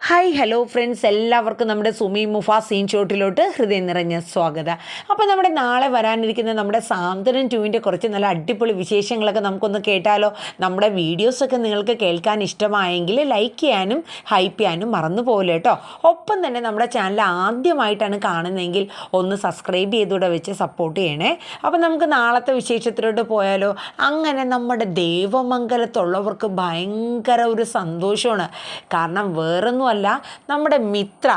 Hi hello friends, എല്ലാവർക്കും നമ്മുടെ Sumi മുഫ scene ഷോട്ടിലോട്ട് ഹൃദയം നിറഞ്ഞ സ്വാഗതം. അപ്പോൾ നമ്മുടെ നാളെ വരാനിരിക്കുന്ന നമ്മുടെ സാന്ത്വനം 2-ൻ്റെ കുറച്ച് നല്ല അടിപൊളി വിശേഷങ്ങളൊക്കെ നമുക്കൊന്ന് കേട്ടാലോ. നമ്മുടെ വീഡിയോസൊക്കെ നിങ്ങൾക്ക് കേൾക്കാൻ ഇഷ്ടമായെങ്കിൽ ലൈക്ക് ചെയ്യാനും ഹൈപ്പ് ചെയ്യാനും മറന്നു പോകില്ല കേട്ടോ. ഒപ്പം തന്നെ നമ്മുടെ ചാനൽ ആദ്യമായിട്ടാണ് കാണുന്നതെങ്കിൽ ഒന്ന് സബ്സ്ക്രൈബ് ചെയ്തുകൂടെ വെച്ച് സപ്പോർട്ട് ചെയ്യണേ. അപ്പോൾ നമുക്ക് നാളത്തെ വിശേഷത്തിലോട്ട് പോയാലോ. അങ്ങനെ നമ്മുടെ ദേവമംഗലത്തുള്ളവർക്ക് ഭയങ്കര ഒരു സന്തോഷമാണ്. കാരണം വേറൊന്നും അല്ല, നമ്മുടെ മിത്ര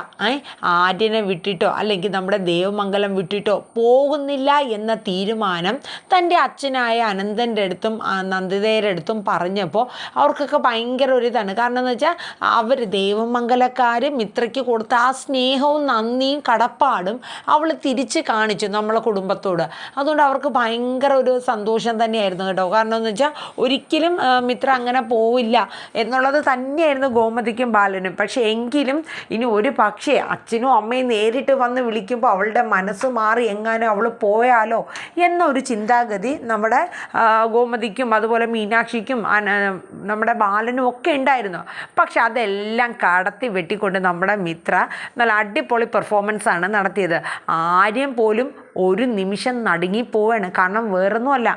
ആര്യനെ വിട്ടിട്ടോ അല്ലെങ്കിൽ നമ്മുടെ ദേവമംഗലം വിട്ടിട്ടോ പോകുന്നില്ല എന്ന തീരുമാനം തൻ്റെ അച്ഛനായ അനന്തൻ്റെ അടുത്തും നന്ദിതയുടെ അടുത്തും പറഞ്ഞപ്പോൾ അവർക്കൊക്കെ ഭയങ്കര ഒരു ഇതാണ്. കാരണം എന്ന് വെച്ചാൽ അവർ ദേവമംഗലക്കാർ മിത്രയ്ക്ക് കൊടുത്ത ആ സ്നേഹവും നന്ദിയും കടപ്പാടും അവൾ തിരിച്ച് കാണിച്ചു നമ്മളെ കുടുംബത്തോട്. അതുകൊണ്ട് അവർക്ക് ഭയങ്കര ഒരു സന്തോഷം തന്നെയായിരുന്നു കേട്ടോ. കാരണം എന്ന് വെച്ചാൽ ഒരിക്കലും മിത്ര അങ്ങനെ പോവില്ല എന്നുള്ളത് തന്നെയായിരുന്നു ഗോമതിക്കും ബാലനും. പക്ഷേ എങ്കിലും ഇനി ഒരു പക്ഷേ അച്ഛനും അമ്മയും നേരിട്ട് വന്ന് വിളിക്കുമ്പോൾ അവളുടെ മനസ്സ് മാറി എങ്ങാനും അവൾ പോയാലോ എന്നൊരു ചിന്താഗതി നമ്മുടെ ഗോമതിക്കും അതുപോലെ മീനാക്ഷിക്കും നമ്മുടെ ബാലനും ഒക്കെ ഉണ്ടായിരുന്നു. പക്ഷെ അതെല്ലാം കടത്തി വെട്ടിക്കൊണ്ട് നമ്മുടെ മിത്ര നല്ല അടിപൊളി പെർഫോമൻസാണ് നടത്തിയത്. ആര്യം പോലും ഒരു നിമിഷം നടുങ്ങിപ്പോവാണ്. കാരണം വേറൊന്നുമല്ല,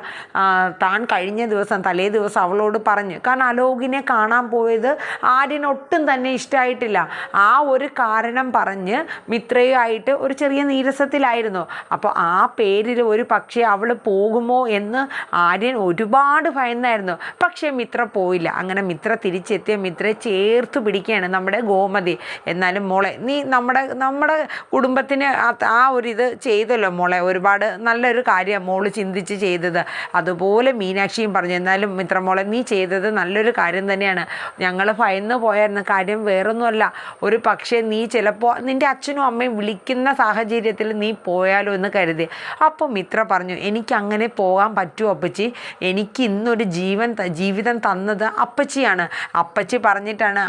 താൻ കഴിഞ്ഞ ദിവസം തലേ ദിവസം അവളോട് പറഞ്ഞു. കാരണം അലോകിനെ കാണാൻ പോയത് ആര്യനൊട്ടും തന്നെ ഇഷ്ടമായിട്ടില്ല. ആ ഒരു കാരണം പറഞ്ഞ് മിത്രയുമായിട്ട് ഒരു ചെറിയ നീരസത്തിലായിരുന്നു. അപ്പോൾ ആ പേരിൽ ഒരു പക്ഷേ അവൾ പോകുമോ എന്ന് ആര്യൻ ഒരുപാട് ഭയന്നായിരുന്നു. പക്ഷേ മിത്ര പോയില്ല. അങ്ങനെ മിത്ര തിരിച്ചെത്തിയ മിത്രയെ ചേർത്ത് പിടിക്കുകയാണ് നമ്മുടെ ഗോമതി. എന്നാലും മോളെ, നീ നമ്മുടെ കുടുംബത്തിന് ആ ഒരു ചെയ്തല്ലോ മോളെ, ഒരുപാട് നല്ലൊരു കാര്യമാണ് മോള് ചിന്തിച്ച് ചെയ്തത്. അതുപോലെ മീനാക്ഷിയും പറഞ്ഞു, എന്നാലും മിത്രമോളെ നീ ചെയ്തത് നല്ലൊരു കാര്യം തന്നെയാണ്. ഞങ്ങൾ ഭയന്ന് പോയായിരുന്ന കാര്യം വേറൊന്നുമല്ല, ഒരു പക്ഷേ നീ ചിലപ്പോൾ നിൻ്റെ അച്ഛനും അമ്മയും വിളിക്കുന്ന സാഹചര്യത്തിൽ നീ പോയാലോ എന്ന് കരുതി. അപ്പോൾ മിത്ര പറഞ്ഞു, എനിക്കങ്ങനെ പോകാൻ പറ്റുമോ അപ്പച്ചി? എനിക്ക് ഇന്നൊരു ജീവിതം തന്നത് അപ്പച്ചിയാണ്. അപ്പച്ചി പറഞ്ഞിട്ടാണ്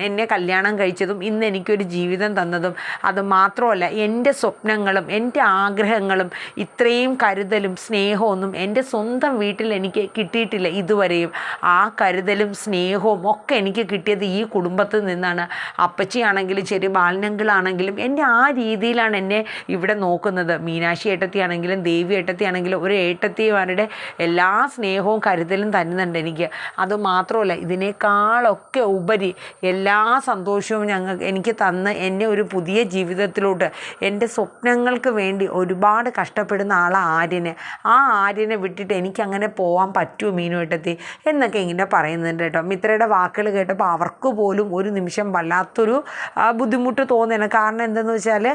എന്നെ കല്യാണം കഴിച്ചതും ഇന്ന് എനിക്കൊരു ജീവിതം തന്നതും. അത് മാത്രമല്ല, എൻ്റെ സ്വപ്നങ്ങളും എൻ്റെ ആഗ്രഹങ്ങളും ഇത്രയും കരുതലും സ്നേഹമൊന്നും എൻ്റെ സ്വന്തം വീട്ടിൽ എനിക്ക് കിട്ടിയിട്ടില്ല ഇതുവരെയും. ആ കരുതലും സ്നേഹവും ഒക്കെ എനിക്ക് കിട്ടിയത് ഈ കുടുംബത്തിൽ നിന്നാണ്. അപ്പച്ചിയാണെങ്കിലും ശരി, ബാലനങ്കിളാണെങ്കിലും എന്നെ ആ രീതിയിലാണ് എന്നെ ഇവിടെ നോക്കുന്നത്. മീനാക്ഷി ഏട്ടത്തിയാണെങ്കിലും ദേവി ഏട്ടത്തിയാണെങ്കിലും ഒരു ഏട്ടത്തിമാരുടെ എല്ലാ സ്നേഹവും കരുതലും തരുന്നുണ്ട് എനിക്ക്. അതുമാത്രമല്ല, ഇതിനേക്കാളൊക്കെ ഉപരി എല്ലാ സന്തോഷവും എനിക്ക് തന്ന് എന്നെ ഒരു പുതിയ ജീവിതത്തിലോട്ട് എൻ്റെ സ്വപ്നങ്ങൾക്ക് വേണ്ടി ഒരുപാട് കഷ്ടപ്പെടുന്ന ആര്യനെ, ആ ആര്യനെ വിട്ടിട്ട് എനിക്കങ്ങനെ പോകാൻ പറ്റുമോ മീനു ഏട്ടത്തി എന്നൊക്കെ ഇങ്ങനെ പറയുന്നുണ്ട് കേട്ടോ. മിത്രയുടെ വാക്കുകൾ കേട്ടപ്പോൾ അവർക്ക് പോലും ഒരു നിമിഷം വല്ലാത്തൊരു ബുദ്ധിമുട്ട് തോന്നുകയാണ്. കാരണം എന്തെന്ന് വെച്ചാൽ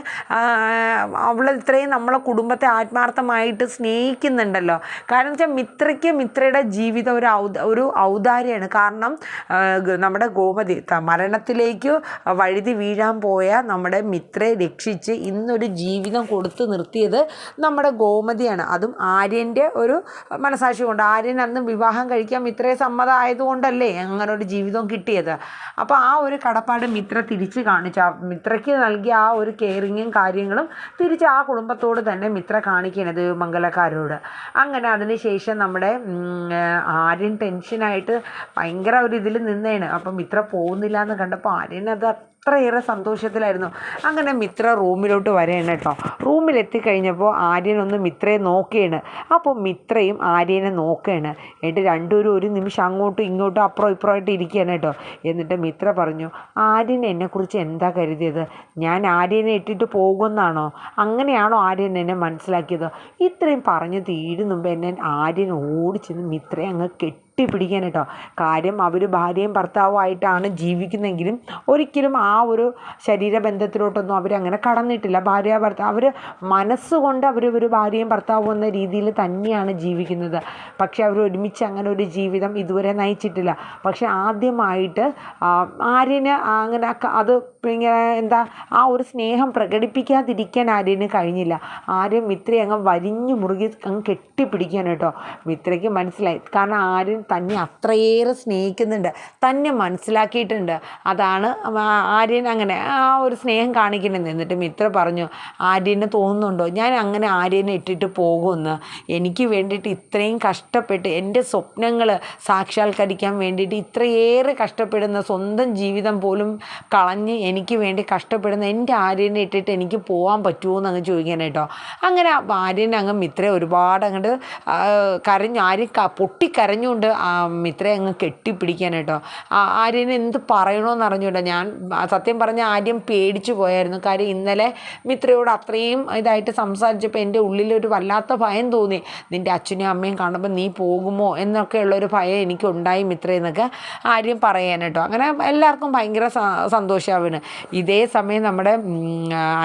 അവൾ ഇത്രയും നമ്മളെ കുടുംബത്തെ ആത്മാർത്ഥമായിട്ട് സ്നേഹിക്കുന്നുണ്ടല്ലോ. കാരണം വെച്ചാൽ മിത്രയുടെ ജീവിതം ഒരു ഔദാര്യമാണ്. കാരണം നമ്മുടെ ഗോമതി മരണത്തിലേക്ക് വഴുതി വീഴാൻ പോയ നമ്മുടെ മിത്രയെ രക്ഷിച്ച് ഇന്നൊരു ജീവിതം കൊടുത്ത് നിർത്തിയത് നമ്മുടെ ഗോമതിയാണ്. അതും ആര്യൻ്റെ ഒരു മനസാക്ഷി കൊണ്ട്. ആര്യൻ അന്ന് വിവാഹം കഴിക്കാൻ മിത്രയെ സമ്മതമായതുകൊണ്ടല്ലേ അങ്ങനെ ഒരു ജീവിതം കിട്ടിയത്. അപ്പോൾ ആ ഒരു കടപ്പാട് മിത്ര തിരിച്ച് കാണിച്ചു. മിത്രയ്ക്ക് നൽകിയ ആ ഒരു കെയറിങ്ങും കാര്യങ്ങളും തിരിച്ച് ആ കുടുംബത്തോട് തന്നെ മിത്ര കാണിക്കണത് മംഗലക്കാരോട്. അങ്ങനെ അതിനുശേഷം നമ്മുടെ ആര്യൻ ടെൻഷനായിട്ട് ഭയങ്കര ഒരു ഇതിൽ നിന്നേണ്. അപ്പം മിത്ര പോകുന്നില്ല എന്ന് കണ്ടപ്പോൾ ആര്യൻ അത് അത്രയേറെ സന്തോഷത്തിലായിരുന്നു. അങ്ങനെ മിത്ര റൂമിലോട്ട് വരെയാണ് കേട്ടോ. റൂമിലെത്തിക്കഴിഞ്ഞപ്പോൾ ആര്യനൊന്ന് മിത്രയെ നോക്കുകയാണ്. അപ്പോൾ മിത്രയും ആര്യനെ നോക്കുകയാണ്. എന്നിട്ട് രണ്ടുപേരും ഒരു നിമിഷം അങ്ങോട്ടും ഇങ്ങോട്ടും അപ്പുറം ഇപ്പുറമായിട്ട് ഇരിക്കുകയാണ് കേട്ടോ. എന്നിട്ട് മിത്ര പറഞ്ഞു, ആര്യൻ എന്നെക്കുറിച്ച് എന്താ കരുതിയത്? ഞാൻ ആര്യനെ ഇട്ടിട്ട് പോകുമെന്നാണോ? അങ്ങനെയാണോ ആര്യൻ എന്നെ മനസ്സിലാക്കിയത്? ഇത്രയും പറഞ്ഞു തീരും മുമ്പ് എന്നെ ആര്യൻ ഓടിച്ചെന്ന് മിത്രയെ അങ്ങ് കെട്ടിപ്പിടിക്കാൻ കേട്ടോ. കാര്യം അവർ ഭാര്യയും ഭർത്താവുമായിട്ടാണ് ജീവിക്കുന്നതെങ്കിലും ഒരിക്കലും ആ ഒരു ശരീരബന്ധത്തിലോട്ടൊന്നും അവരങ്ങനെ കടന്നിട്ടില്ല. ഭാര്യ ഭർത്താവ് അവർ മനസ്സുകൊണ്ട് ഒരു ഭാര്യയും ഭർത്താവും എന്ന രീതിയിൽ തന്നെയാണ് ജീവിക്കുന്നത്. പക്ഷെ അവർ ഒരുമിച്ച് അങ്ങനെ ഒരു ജീവിതം ഇതുവരെ നയിച്ചിട്ടില്ല. പക്ഷെ ആദ്യമായിട്ട് ആര്യന് അങ്ങനെ അത് ഇങ്ങനെ ആ ഒരു സ്നേഹം പ്രകടിപ്പിക്കാതിരിക്കാൻ ആര്യന് കഴിഞ്ഞില്ല. ആര്യൻ മിത്രയെ അങ്ങ് വരിഞ്ഞു മുറുകി അങ്ങ് കെട്ടിപ്പിടിക്കാൻ കേട്ടോ. മിത്രയ്ക്ക് മനസ്സിലായി. കാരണം ആര്യൻ തന്നെ അത്രയേറെ സ്നേഹിക്കുന്നുണ്ട്, തന്നെ മനസ്സിലാക്കിയിട്ടുണ്ട്. അതാണ് ആര്യൻ അങ്ങനെ ആ ഒരു സ്നേഹം കാണിക്കണമെന്ന്. എന്നിട്ട് മിത്ര പറഞ്ഞു, ആര്യന് തോന്നുന്നുണ്ടോ ഞാൻ അങ്ങനെ ആര്യനെ ഇട്ടിട്ട് പോകുമെന്ന്? എനിക്ക് വേണ്ടിയിട്ട് ഇത്രയും കഷ്ടപ്പെട്ട് എൻ്റെ സ്വപ്നങ്ങൾ സാക്ഷാത്കരിക്കാൻ വേണ്ടിയിട്ട് ഇത്രയേറെ കഷ്ടപ്പെടുന്ന, സ്വന്തം ജീവിതം പോലും കളഞ്ഞ് എനിക്ക് വേണ്ടി കഷ്ടപ്പെടുന്ന എൻ്റെ ആര്യനെ ഇട്ടിട്ട് എനിക്ക് പോകാൻ പറ്റുമോ എന്ന് അങ്ങ് ചോദിക്കാനായിട്ടോ. അങ്ങനെ ആര്യൻ അങ്ങ് മിത്രയെ ഒരുപാട് അങ്ങോട്ട് കരഞ്ഞു. ആര്യൻ പൊട്ടിക്കരഞ്ഞുകൊണ്ട് മിത്രയെ അങ്ങ് കെട്ടിപ്പിടിക്കാനായിട്ടോ. ആര്യന് എന്ത് പറയണമെന്ന് അറിഞ്ഞൂട്ടോ. ഞാൻ സത്യം പറഞ്ഞ ആര്യം പേടിച്ചു പോയായിരുന്നു. കാര്യം ഇന്നലെ മിത്രയോട് അത്രയും ഇതായിട്ട് സംസാരിച്ചപ്പോൾ എൻ്റെ ഉള്ളിലൊരു വല്ലാത്ത ഭയം തോന്നി. നിൻ്റെ അച്ഛനും അമ്മയും കാണുമ്പോൾ നീ പോകുമോ എന്നൊക്കെയുള്ളൊരു ഭയം എനിക്കുണ്ടായി മിത്രയെന്നൊക്കെ ആര്യം പറയാനായിട്ടോ. അങ്ങനെ എല്ലാവർക്കും ഭയങ്കര സന്തോഷമാവാണ്. ഇതേ സമയം നമ്മുടെ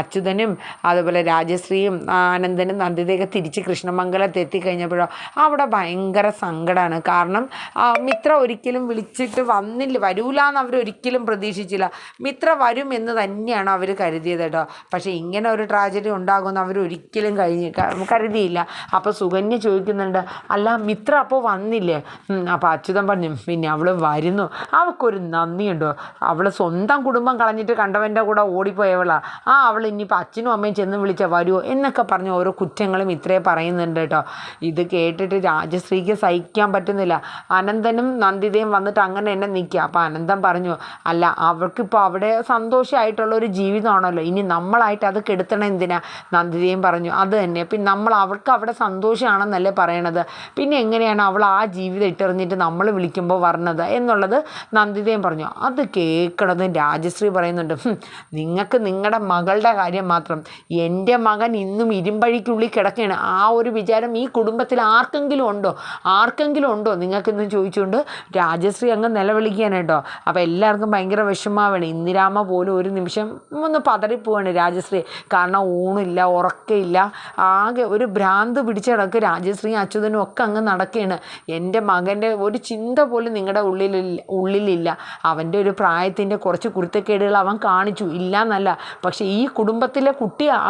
അച്യുതനും അതുപോലെ രാജശ്രീയും ആനന്ദനും നന്ദിതയൊക്കെ തിരിച്ച് കൃഷ്ണമംഗലത്ത് എത്തിക്കഴിഞ്ഞപ്പോഴോ അവിടെ ഭയങ്കര സങ്കടമാണ്. കാരണം മിത്ര ഒരിക്കലും വിളിച്ചിട്ട് വരൂലെന്ന് അവരൊരിക്കലും പ്രതീക്ഷിച്ചില്ല. മിത്ര വരും എന്ന് തന്നെയാണ് അവർ കരുതിയത് കേട്ടോ. പക്ഷേ ഇങ്ങനെ ഒരു ട്രാജഡി ഉണ്ടാകുമെന്ന് അവരൊരിക്കലും കരുതിയില്ല. അപ്പോൾ സുകന്യ ചോദിക്കുന്നുണ്ട്, അല്ല മിത്ര അപ്പോൾ വന്നില്ലേ? അപ്പോൾ അച്യുതൻ പറഞ്ഞു, പിന്നെ അവൾ വരുന്നു, അവൾക്കൊരു നന്ദിയുണ്ടോ? അവൾ സ്വന്തം കുടുംബം കളഞ്ഞിട്ട് കണ്ടവൻ്റെ കൂടെ ഓടിപ്പോയവളാ. അവൾ ഇനിയിപ്പോൾ അച്ഛനും അമ്മയും ചെന്ന് വിളിച്ചാൽ വരുമോ എന്നൊക്കെ പറഞ്ഞ് ഓരോ കുറ്റങ്ങളും ഇത്രേ പറയുന്നുണ്ട് കേട്ടോ. ഇത് കേട്ടിട്ട് രാജശ്രീക്ക് സഹിക്കാൻ പറ്റുന്നില്ല. അനന്തനും നന്ദിതയും വന്നിട്ട് അങ്ങനെ എന്നെ നിൽക്കുക. അപ്പോൾ അനന്തൻ പറഞ്ഞു, അല്ല അവർക്കിപ്പോൾ അവിടെ സന്തോഷമായിട്ടുള്ളൊരു ജീവിതമാണല്ലോ, ഇനി നമ്മളായിട്ട് അത് കെടുത്തണം എന്തിനാ? നന്ദിതയും പറഞ്ഞു, അത് തന്നെ. പിന്നെ അവൾക്ക് അവിടെ സന്തോഷമാണെന്നല്ലേ പറയണത്, പിന്നെ എങ്ങനെയാണ് അവൾ ആ ജീവിതം ഇട്ടെറിഞ്ഞിട്ട് നമ്മൾ വിളിക്കുമ്പോൾ വരണത് എന്നുള്ളത് നന്ദിതയും പറഞ്ഞു. അത് കേൾക്കണതും രാജശ്രീ പറയുന്നുണ്ട്, നിങ്ങൾക്ക് നിങ്ങളുടെ മകളുടെ കാര്യം മാത്രം, എൻ്റെ മകൻ ഇന്നും ഇരുമ്പഴിക്കുള്ളിൽ കിടക്കുകയാണ്. ആ ഒരു വിചാരം ഈ കുടുംബത്തിൽ ആർക്കെങ്കിലും ഉണ്ടോ നിങ്ങൾക്കെന്ന് ചോദിച്ചുകൊണ്ട് രാജശ്രീ അങ്ങ് നിലവിളിക്കാനായിട്ടോ. അപ്പോൾ എല്ലാവർക്കും ഭയങ്കര വിഷമാവാണ്. ഇന്ദിരാമ്മ പോലും ഒരു നിമിഷം ഒന്ന് പതറിപ്പോവാണ് രാജശ്രീ. കാരണം ഊണില്ല, ഉറക്കമില്ല, ആകെ ഒരു ഭ്രാന്ത് പിടിച്ച കിടക്ക് രാജശ്രീ അച്യുതനും ഒക്കെ അങ്ങ് നടക്കുകയാണ്. എൻ്റെ മകൻ്റെ ഒരു ചിന്ത പോലും നിങ്ങളുടെ ഉള്ളിലില്ല. അവൻ്റെ ഒരു പ്രായത്തിൻ്റെ കുറച്ച് കുരുത്തക്കേടുകൾ അവൻ കാണിച്ചു, ഇല്ല എന്നല്ല. പക്ഷേ ഈ കുടുംബത്തിലെ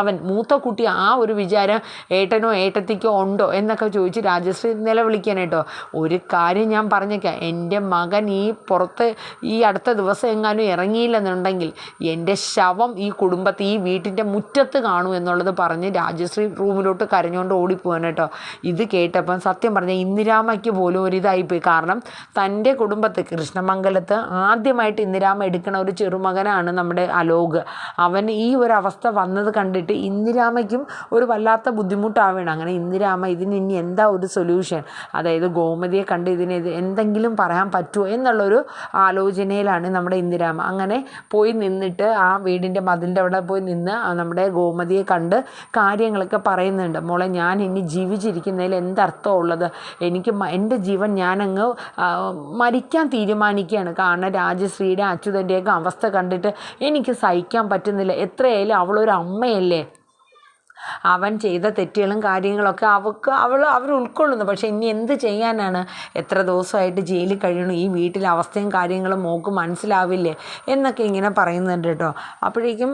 അവൻ മൂത്ത കുട്ടി, ആ ഒരു വിചാരം ഏട്ടനോ ഏട്ടത്തിക്കോ ഉണ്ടോ എന്നൊക്കെ ചോദിച്ച് രാജശ്രീ നിലവിളിക്കാനായിട്ടോ. ഒരു കാര്യം ഞാൻ പറഞ്ഞേക്കാം, എൻ്റെ മകൻ ഈ പുറത്ത് ഈ അടുത്ത ദിവസം എങ്ങാനും ഇറങ്ങിയില്ലെന്നുണ്ടെങ്കിൽ എൻ്റെ ശവം ഈ കുടുംബത്തിൽ ഈ വീട്ടിൻ്റെ മുറ്റത്ത് കാണും എന്നുള്ളത് പറഞ്ഞ് രാജശ്രീ റൂമിലോട്ട് കരഞ്ഞുകൊണ്ട് ഓടിപ്പോവാനായിട്ടോ. ഇത് കേട്ടപ്പം സത്യം പറഞ്ഞാൽ ഇന്ദിരാമ്മയ്ക്ക് പോലും ഒരിതായിപ്പോയി. കാരണം തൻ്റെ കുടുംബത്ത് കൃഷ്ണമംഗലത്ത് ആദ്യമായിട്ട് ഇന്ദിരാമ്മ എടുക്കണ ഒരു ചെറുമകനാണ് നമ്മുടെ അലോക്. അവൻ ഈ ഒരു അവസ്ഥ വന്നത് കണ്ടിട്ട് ഇന്ദിരാമ്മയ്ക്കും ഒരു വല്ലാത്ത ബുദ്ധിമുട്ടാവുകയാണ്. അങ്ങനെ ഇന്ദിരാമ്മ ഇതിന് ഇനി എന്താ ഒരു സൊല്യൂഷൻ, അതായത് ഗോമതിയെ കണ്ട് ഇതിന് എന്തെങ്കിലും പറയാൻ പറ്റുമോ എന്നുള്ളൊരു ആലോചനയിലാണ് നമ്മുടെ ഇന്ദിരാമ്മ. അങ്ങനെ പോയി നിന്നിട്ട് ആ വീടിൻ്റെ മതിലിൻ്റെ അവിടെ പോയി നിന്ന് നമ്മുടെ ഗോമതിയെ കണ്ട് കാര്യങ്ങളൊക്കെ പറയുന്നുണ്ട്. മോളെ, ഞാൻ ഇനി ജീവിച്ചിരിക്കുന്നതിൽ എന്തർത്ഥമുള്ളത്? എനിക്ക് എൻ്റെ ജീവൻ ഞാനങ്ങ് മരിക്കാൻ തീരുമാനിക്കുകയാണ്. കാരണം രാജശ്രീയുടെ അച്യുതൻ്റെയൊക്കെ അവസ്ഥ കണ്ടിട്ട് എനിക്ക് സഹിക്കാൻ പറ്റുന്നില്ല. എത്രയായാലും അവളൊരു അമ്മയല്ലേ, അവൻ ചെയ്ത തെറ്റുകളും കാര്യങ്ങളൊക്കെ അവർ ഉൾക്കൊള്ളുന്നു. പക്ഷേ ഇനി എന്ത് ചെയ്യാനാണ്? എത്ര ദിവസമായിട്ട് ജയിലിൽ കഴിയണം, ഈ വീട്ടിലെ അവസ്ഥയും കാര്യങ്ങളും മോക്ക് മനസ്സിലാവില്ലേ എന്നൊക്കെ ഇങ്ങനെ പറയുന്നുണ്ട് കേട്ടോ. അപ്പോഴേക്കും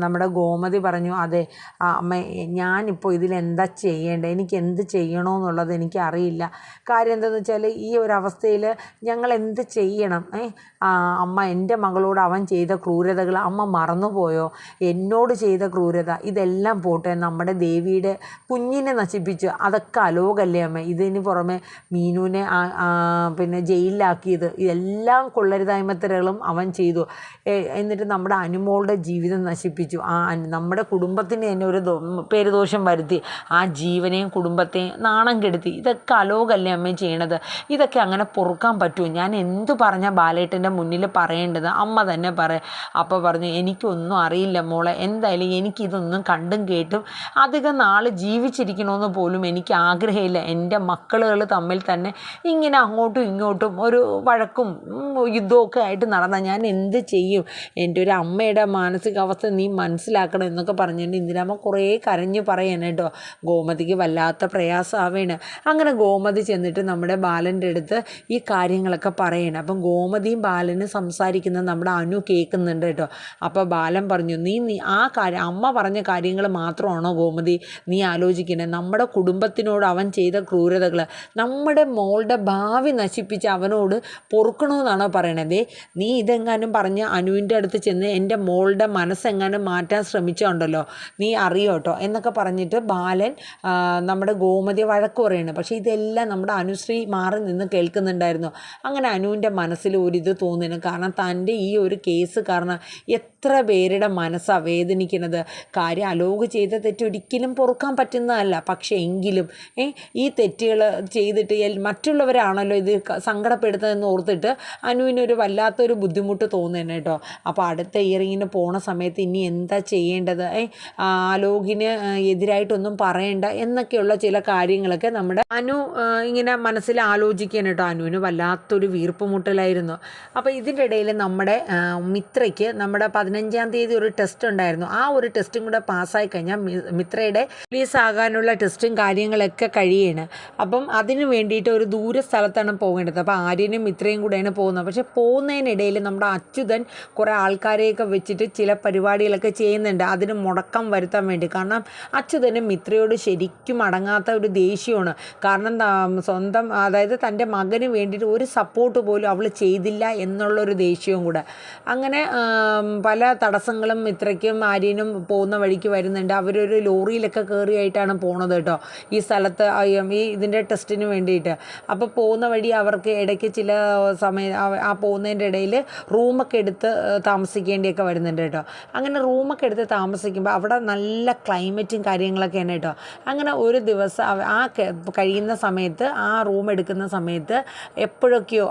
നമ്മുടെ ഗോമതി പറഞ്ഞു, അതെ അമ്മ, ഞാനിപ്പോൾ ഇതിലെന്താ ചെയ്യേണ്ടത്, എനിക്ക് എന്ത് ചെയ്യണമെന്നുള്ളത് എനിക്കറിയില്ല. കാര്യം എന്താണെന്ന് വെച്ചാൽ ഈ ഒരവസ്ഥയിൽ ഞങ്ങൾ എന്ത് ചെയ്യണം? അമ്മ, എൻ്റെ മകളോട് അവൻ ചെയ്ത ക്രൂരതകൾ അമ്മ മറന്നുപോയോ? എന്നോട് ചെയ്ത ക്രൂരത ഇതെല്ലാം പോട്ടെ, നമ്മുടെ ദേവിയുടെ കുഞ്ഞിനെ നശിപ്പിച്ചു, അതൊക്കെ അലോകല്ലേ അമ്മ. ഇതിന് പുറമെ മീനുവിനെ പിന്നെ ജയിലിലാക്കിയത്, ഇതെല്ലാം കൊള്ളരുതായ്മത്തരകളും അവൻ ചെയ്തു. എന്നിട്ട് നമ്മുടെ അനുമോളുടെ ജീവിതം നശിപ്പിച്ചു, നമ്മുടെ കുടുംബത്തിന് തന്നെ ഒരു പേരുദോഷം വരുത്തി, ആ ജീവനെയും കുടുംബത്തെയും നാണം കെടുത്തി. ഇതൊക്കെ അലോകല്ലേ അമ്മ ചെയ്യണത്? ഇതൊക്കെ അങ്ങനെ പൊറുക്കാൻ പറ്റുമോ? ഞാൻ എന്തു പറഞ്ഞാൽ ബാലേട്ടൻ്റെ മുന്നിൽ പറയേണ്ടത്? അമ്മ തന്നെ അപ്പോൾ പറഞ്ഞു, എനിക്കൊന്നും അറിയില്ല മോളെ, എന്തായാലും എനിക്കിതൊന്നും കണ്ടും കേട്ടും അധികം നാൾ ജീവിച്ചിരിക്കണമെന്ന് പോലും എനിക്ക് ആഗ്രഹമില്ല. എൻ്റെ മക്കളുകൾ തമ്മിൽ തന്നെ ഇങ്ങനെ അങ്ങോട്ടും ഇങ്ങോട്ടും ഒരു വഴക്കും യുദ്ധമൊക്കെ ആയിട്ട് നടന്നാൽ ഞാൻ എന്ത് ചെയ്യും? എൻ്റെ ഒരു അമ്മയുടെ മാനസികാവസ്ഥ നീ മനസ്സിലാക്കണം എന്നൊക്കെ പറഞ്ഞിട്ട് ഇന്ദിരാമ്മ കുറേ കരഞ്ഞ് പറയണം കേട്ടോ. ഗോമതിക്ക് വല്ലാത്ത പ്രയാസമാവേണ്. അങ്ങനെ ഗോമതി ചെന്നിട്ട് നമ്മുടെ ബാലൻ്റെ അടുത്ത് ഈ കാര്യങ്ങളൊക്കെ പറയണം. അപ്പം ഗോമതിയും ബാലനും സംസാരിക്കുന്നത് നമ്മുടെ അനു കേൾക്കുന്നുണ്ട് കേട്ടോ. അപ്പോൾ ബാലൻ പറഞ്ഞു, നീ ആ കാര്യം, അമ്മ പറഞ്ഞ കാര്യങ്ങൾ മാത്രമാണോ ഗോമതി നീ ആലോചിക്കണേ? നമ്മുടെ കുടുംബത്തിനോട് അവൻ ചെയ്ത ക്രൂരതകൾ, നമ്മുടെ മോളുടെ ഭാവി നശിപ്പിച്ച് അവനോട് പൊറുക്കണമെന്നാണോ പറയണത്? നീ ഇതെങ്ങാനും പറഞ്ഞ് അനുവിൻ്റെ അടുത്ത് ചെന്ന് എൻ്റെ മോളുടെ മനസ്സെങ്ങാനും മാറ്റാൻ ശ്രമിച്ചുണ്ടല്ലോ, നീ അറിയോ കേട്ടോ എന്നൊക്കെ പറഞ്ഞിട്ട് ബാലൻ നമ്മുടെ ഗോമതിയെ വഴക്ക് പറയുന്നത്. പക്ഷേ ഇതെല്ലാം നമ്മുടെ അനുശ്രീ മാറി നിന്ന് കേൾക്കുന്നുണ്ടായിരുന്നു. അങ്ങനെ അനുവിൻ്റെ മനസ്സിൽ ഒരിത് തോന്നുന്നു. കാരണം തൻ്റെ ഈ ഒരു കേസ് കാരണം എത്ര പേരുടെ മനസ്സാണ് വേദനിക്കുന്നത്. കാര്യം അലോക് ചെയ്ത തെറ്റ് ഒരിക്കലും പൊറുക്കാൻ പറ്റുന്നതല്ല. പക്ഷേ എങ്കിലും ഈ തെറ്റുകൾ ചെയ്തിട്ട് മറ്റുള്ളവരാണല്ലോ ഇത് സങ്കടപ്പെടുത്തുന്നതെന്ന് ഓർത്തിട്ട് അനുവിനൊരു വല്ലാത്തൊരു ബുദ്ധിമുട്ട് തോന്നുന്നു കേട്ടോ. അപ്പോൾ അടുത്ത ഇയറിങ്ങിന് പോണ സമയത്ത് ഇനി എന്താ ചെയ്യേണ്ടത്, അലോകിന് എതിരായിട്ടൊന്നും പറയണ്ട എന്നൊക്കെയുള്ള ചില കാര്യങ്ങളൊക്കെ നമ്മുടെ അനു ഇങ്ങനെ മനസ്സിൽ ആലോചിക്കാൻ കേട്ടോ. അനുവിന് വല്ലാത്തൊരു വീർപ്പുമുട്ടലായിരുന്നു. അപ്പോൾ ഇതിൻ്റെ ഇടയിൽ നമ്മുടെ മിത്രയ്ക്ക് നമ്മുടെ 15-ാം തീയതി ഒരു ടെസ്റ്റ് ഉണ്ടായിരുന്നു. ആ ഒരു ടെസ്റ്റും കൂടെ പാസ്സായി കഴിഞ്ഞാൽ മിത്രയുടെ റിലീസ് ആകാനുള്ള ടെസ്റ്റും കാര്യങ്ങളൊക്കെ കഴിയാണ്. അപ്പം അതിന് വേണ്ടിയിട്ട് ഒരു ദൂര സ്ഥലത്താണ് പോകേണ്ടത്. അപ്പോൾ ആര്യനും മിത്രയും കൂടെയാണ് പോകുന്നത്. പക്ഷേ പോകുന്നതിനിടയിൽ നമ്മുടെ അച്യുതൻ കുറേ ആൾക്കാരെയൊക്കെ വെച്ചിട്ട് ചില പരിപാടികളൊക്കെ ചെയ്യുന്നുണ്ട്, അതിന് മുടക്കം വരുത്താൻ വേണ്ടി. കാരണം അച്യുതനും മിത്രയോട് ശരിക്കും അടങ്ങാത്ത ഒരു ദേഷ്യമാണ്. കാരണം സ്വന്തം അതായത് തൻ്റെ മകന് വേണ്ടിയിട്ട് ഒരു സപ്പോർട്ട് പോലും അവൾ ചെയ്തില്ല എന്നുള്ളൊരു ദേഷ്യവും കൂടെ. അങ്ങനെ പല തടസ്സങ്ങളും മിത്രയ്ക്കും ആര്യനും പോകുന്ന വഴിക്ക് വരുന്നുണ്ട്. അവരൊരു ലോറിയിലൊക്കെ കയറിയായിട്ടാണ് പോണത് കേട്ടോ ഈ സ്ഥലത്ത്, ഈ ഇതിൻ്റെ ടെസ്റ്റിന് വേണ്ടിയിട്ട്. അപ്പോൾ പോകുന്ന വഴി അവർക്ക് ഇടയ്ക്ക് ചില സമയം ആ പോകുന്നതിൻ്റെ ഇടയിൽ റൂമൊക്കെ എടുത്ത് താമസിക്കേണ്ടിയൊക്കെ വരുന്നുണ്ട് കേട്ടോ. അങ്ങനെ റൂമൊക്കെ എടുത്ത് താമസിക്കുമ്പോൾ അവിടെ നല്ല ക്ലൈമറ്റും കാര്യങ്ങളൊക്കെയാണ് കേട്ടോ. അങ്ങനെ ഒരു ദിവസം ആ കഴിയുന്ന സമയത്ത്, ആ റൂം എടുക്കുന്ന സമയത്ത് എപ്പോഴൊക്കെയോ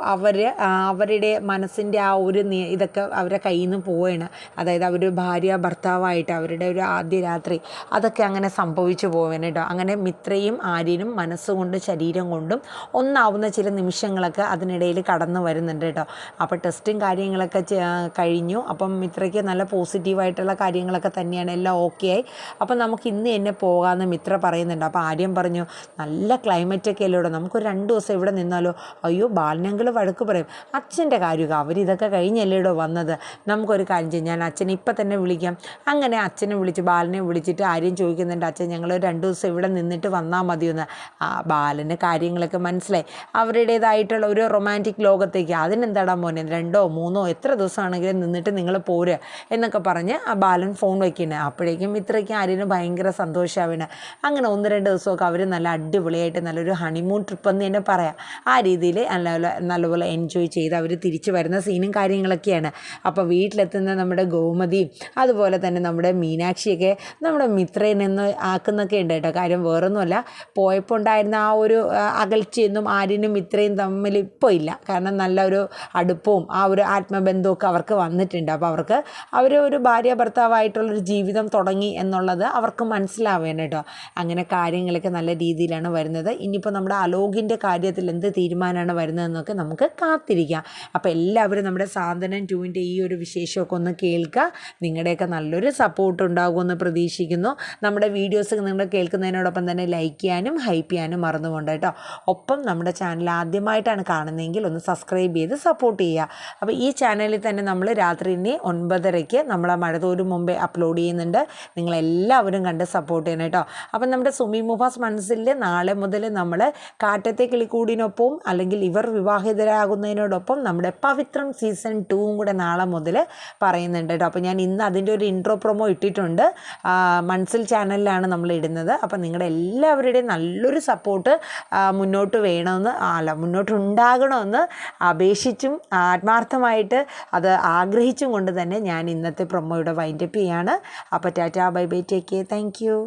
അവരുടെ മനസ്സിൻ്റെ ആ ഒരു ഇതൊക്കെ അവരുടെ കയ്യിൽ നിന്ന് പോവുകയാണ്. അതായത് അവർ ഭാര്യ ഭർത്താവായിട്ട് അവരുടെ ഒരു ആദ്യ രാത്രി അതൊക്കെ അങ്ങനെ സംഭവിച്ചു പോവുകയാണ് കേട്ടോ. അങ്ങനെ മിത്രയും ആര്യനും മനസ്സുകൊണ്ട് ശരീരം കൊണ്ടും ഒന്നാവുന്ന ചില നിമിഷങ്ങളൊക്കെ അതിനിടയിൽ കടന്നു വരുന്നുണ്ട് കേട്ടോ. അപ്പോൾ ടെസ്റ്റും കാര്യങ്ങളൊക്കെ കഴിഞ്ഞു. അപ്പം മിത്രയ്ക്ക് നല്ല പോസിറ്റീവായിട്ടുള്ള കാര്യങ്ങളൊക്കെ തന്നെയാണ്, എല്ലാം ഓക്കെ ആയി. അപ്പം നമുക്ക് ഇന്ന് തന്നെ പോകാമെന്ന് മിത്ര പറയുന്നുണ്ട്. അപ്പോൾ ആര്യം പറഞ്ഞു, നല്ല ക്ലൈമറ്റൊക്കെ അല്ലേ ഇവിടെ, നമുക്കൊരു 2 ദിവസം ഇവിടെ നിന്നാലോ? അയ്യോ ബാലനെങ്കിൽ വഴക്ക് പറയും, അച്ഛൻ്റെ കാര്യമൊക്കെ അവരിതൊക്കെ കഴിഞ്ഞല്ലേ ഇവിടെ വന്നത്, നമുക്കൊരു കാര്യം ചെയ്യും, ഞാൻ അച്ഛനെ ഇപ്പം തന്നെ വിളിക്കാം. അങ്ങനെ അച്ഛനെ വിളിച്ച് ബാലനെ വിളിച്ചിട്ട് ആര്യം ചോദിക്കുന്നുണ്ട്, അച്ഛൻ ഞങ്ങൾ 2 ദിവസം ഇവിടെ നിന്നിട്ട് വന്നാൽ മതിയെന്ന്. ബാലന് കാര്യങ്ങളൊക്കെ മനസ്സിലായി, അവരുടേതായിട്ടുള്ള ഒരു റൊമാൻറ്റിക് ലോകത്തേക്ക്. അതിനെന്താടാ മോനെ, 2 3 എത്ര ദിവസമാണെങ്കിലും നിന്നിട്ട് നിങ്ങൾ പോരുക എന്നൊക്കെ പറഞ്ഞ് ആ ബാലൻ ഫോൺ വയ്ക്കുന്നത്. അപ്പോഴേക്കും ഇത്രയ്ക്കും ആര്യന് ഭയങ്കര സന്തോഷമാവുകയാണ്. അങ്ങനെ 1-2 ദിവസമൊക്കെ അവർ നല്ല അടിപൊളിയായിട്ട് നല്ലൊരു ഹണിമൂൺ ട്രിപ്പ് എന്ന് തന്നെ പറയാം. ആ രീതിയിൽ നല്ലപോലെ എൻജോയ് ചെയ്ത് അവർ തിരിച്ചു വരുന്ന സീനും കാര്യങ്ങളൊക്കെയാണ്. അപ്പോൾ വീട്ടിലെത്തുന്ന നമ്മുടെ ഗോമതിയും അതുപോലെ തന്നെ നമ്മുടെ മീനാക്ഷിയൊക്കെ നമ്മുടെ മിത്രേനെന്ന് ആക്കുന്നൊക്കെ ഉണ്ട് കേട്ടോ. കാര്യം വേറൊന്നുമല്ല, പോയപ്പോൾ ഉണ്ടായിരുന്ന ആ ഒരു അകൽച്ചയൊന്നും ആര്യനും മിത്രയും തമ്മിൽ ഇപ്പോൾ ഇല്ല. കാരണം നല്ലൊരു അടുപ്പവും ആ ഒരു ആത്മബന്ധമൊക്കെ അവർക്ക് വന്നിട്ടുണ്ട്. അപ്പോൾ അവർക്ക് ഒരു ഭാര്യ ഭർത്താവായിട്ടുള്ളൊരു ജീവിതം തുടങ്ങി എന്നുള്ളത് അവർക്ക് മനസ്സിലാവേണം കേട്ടോ. അങ്ങനെ കാര്യങ്ങളൊക്കെ നല്ല രീതിയിലാണ് വരുന്നത്. ഇനിയിപ്പോൾ നമ്മുടെ അലോകിൻ്റെ കാര്യത്തിൽ എന്ത് തീരുമാനമാണ് വരുന്നതെന്നൊക്കെ നമുക്ക് കാത്തിരിക്കാം. അപ്പോൾ എല്ലാവരും നമ്മുടെ സാന്ത്വനം 2-ൻ്റെ ഈ ഒരു വിശേഷമൊക്കെ ഒന്ന് കേൾക്കുക. നിങ്ങളുടെയൊക്കെ നല്ലൊരു സപ്പോർട്ട് ഉണ്ടാകുമെന്ന് പ്രതീക്ഷിക്കുന്നു. നമ്മുടെ വീഡിയോസ് നിങ്ങൾ കേൾക്കുന്നതിനോടൊപ്പം തന്നെ ലൈക്ക് ചെയ്യാനും ഹൈപ്പ് ചെയ്യാനും മറന്നുകൊണ്ട് കേട്ടോ. ഒപ്പം നമ്മുടെ ചാനൽ ആദ്യമായിട്ടാണ് കാണുന്നതെങ്കിൽ ഒന്ന് സബ്സ്ക്രൈബ് ചെയ്ത് സപ്പോർട്ട് ചെയ്യുക. അപ്പോൾ ഈ ചാനലിൽ തന്നെ നമ്മൾ രാത്രി 9:30 നമ്മളെ മഴതോരും മുമ്പേ അപ്ലോഡ് ചെയ്യുന്നുണ്ട്. നിങ്ങളെല്ലാവരും കണ്ട് സപ്പോർട്ട് ചെയ്യണം കേട്ടോ. അപ്പം നമ്മുടെ സുമി മുഫാസ് മനസ്സിൽ നാളെ മുതൽ നമ്മൾ കാറ്റത്തെ കിളിക്കൂടിനൊപ്പം അല്ലെങ്കിൽ ഇവർ വിവാഹിതരാകുന്നതിനോടൊപ്പം നമ്മുടെ പവിത്രം സീസൺ 2 കൂടെ നാളെ മുതൽ പറയുന്നുണ്ട് കേട്ടോ. അപ്പോൾ ഞാൻ ഇന്ന് അതിൻ്റെ ഒരു ഇൻട്രോ പ്രൊമോ ഇട്ടിട്ടുണ്ട്, മൺസിൽ ചാനലിലാണ് നമ്മൾ ഇടുന്നത്. അപ്പം നിങ്ങളുടെ എല്ലാവരുടെയും നല്ലൊരു സപ്പോർട്ട് മുന്നോട്ടുണ്ടാകണമെന്ന് അപേക്ഷിച്ചും ആത്മാർത്ഥമായിട്ട് അത് ആഗ്രഹിച്ചും കൊണ്ട് തന്നെ ഞാൻ ഇന്നത്തെ പ്രൊമോയുടെ വൈൻഡപ്പ് ചെയ്യാണ്. അപ്പോൾ tata bye bye, take care, thank you.